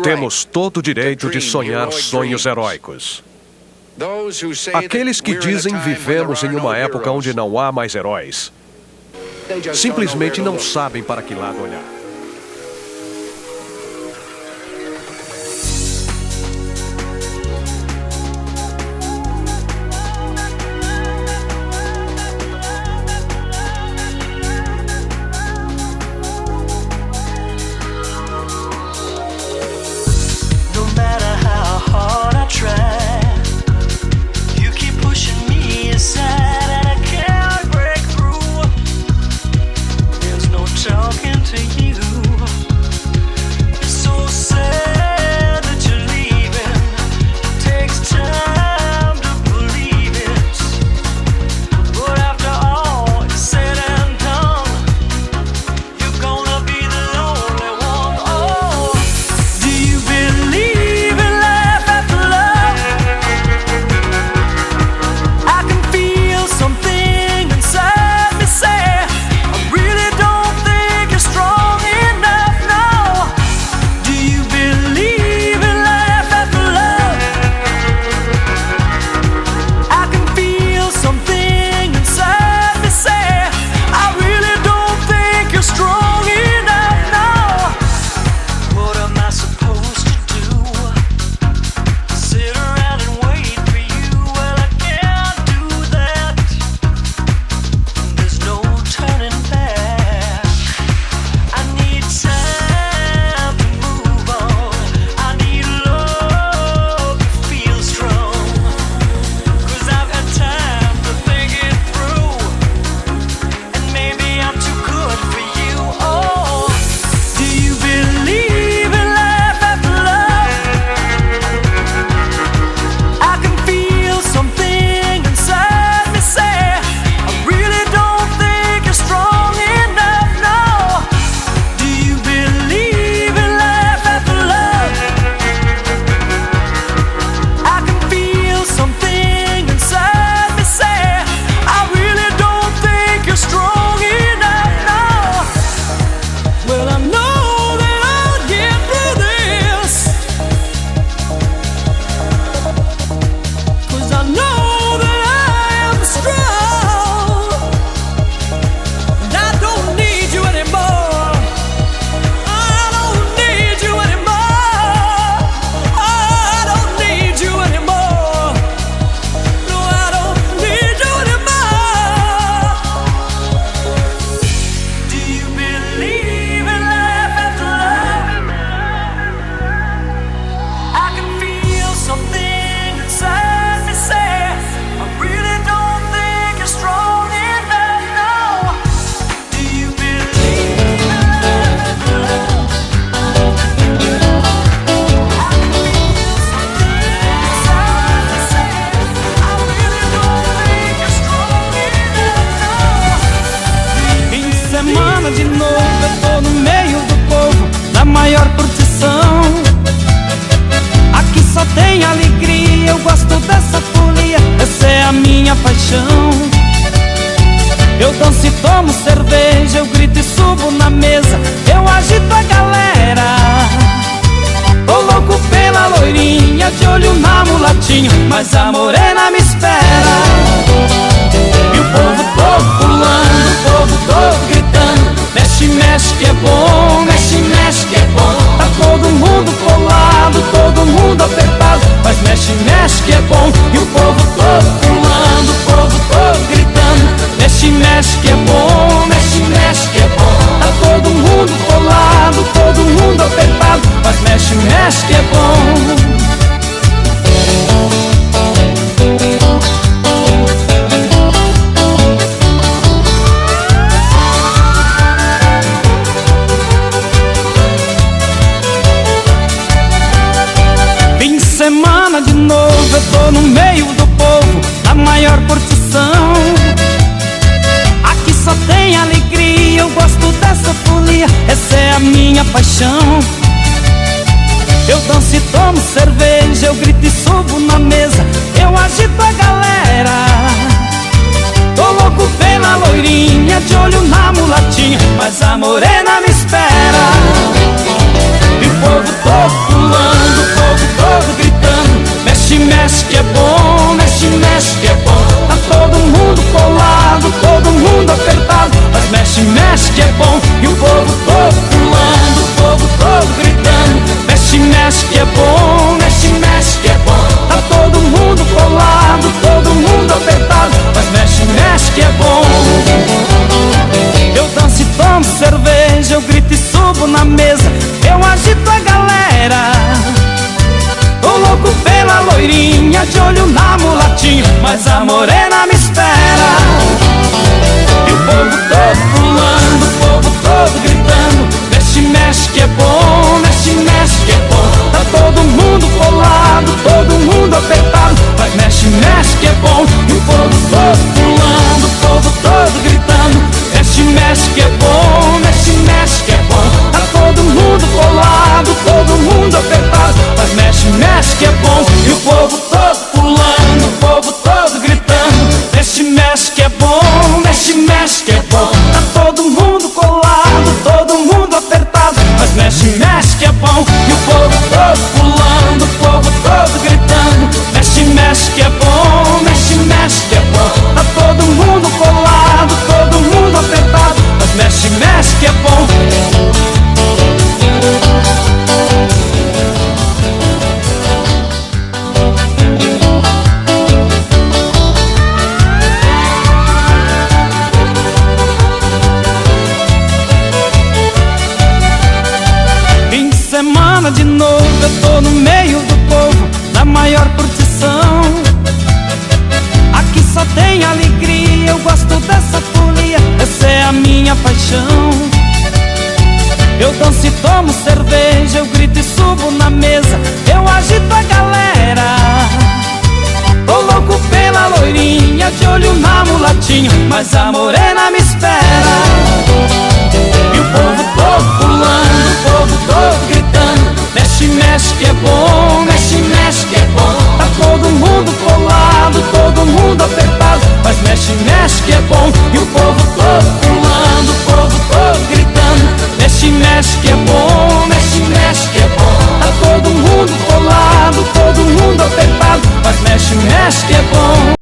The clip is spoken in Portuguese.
Temos todo o direito de sonhar sonhos heróicos. Aqueles que dizem vivemos em uma época onde não há mais heróis, simplesmente não sabem para que lado olhar. De novo eu tô no meio do povo, na maior curtição. Aqui só tem alegria, eu gosto dessa folia, essa é a minha paixão. Eu danço e tomo cerveja, eu grito e subo na mesa, eu agito a galera. Tô louco pela loirinha, de olho na mulatinha, mas a morena me espera. E o povo todo pulando, o povo todo gritando, mexe, mexe que é bom, mexe, mexe que é bom. Tá todo mundo colado, todo mundo apertado, mas mexe, mexe que é bom. E o povo todo pulando, o povo todo gritando, mexe, mexe que é bom, mexe, mexe que é bom. Tá todo mundo colado, todo mundo apertado, mas mexe, mexe que é bom. Semana de novo eu tô no meio do povo, na maior curtição. Aqui só tem alegria, eu gosto dessa folia, essa é a minha paixão. Eu danço e tomo cerveja, eu grito e subo na mesa, eu agito a galera. Tô louco pela loirinha, de olho na mulatinha, mas a morena me espera. E o povo todo pulando, subo na mesa, eu agito a galera. Tô louco pela loirinha, de olho na mulatinha, mas a morena me espera. E o povo todo pulando, o povo todo gritando, mexe, mexe que é bom, mexe, mexe que é bom. Tá todo mundo colado, todo mundo apertado, mas mexe, mexe que é bom. E o povo todo pulando, o povo todo gritando, mexe, mexe que é bom, mexe, mexe que é bom. Tá todo mundo colado, todo mundo apertado, mas mexe, mexe que é bom. E o povo todo pulando, o povo todo gritando, mexe, mexe que é bom, mexe, mexe que é bom. Tá todo mundo colado, todo mundo apertado, mas mexe, mexe que é bom. E o povo todo pulando, o povo todo gritando, mexe, mexe que é bom, mexe, mexe que é bom. Tá todo mundo colado, todo mundo apertado, mas mexe, mexe que é bom. Semana de novo, eu tô no meio do povo, na maior curtição. Aqui só tem alegria, eu gosto dessa folia, essa é a minha paixão. Eu danço e tomo cerveja, eu grito e subo na mesa, eu agito a galera. Tô louco pela loirinha, de olho na mulatinha, mas a morena me espera. E o povo todo pulando, o povo todo gritando, mexe, mexe que é bom,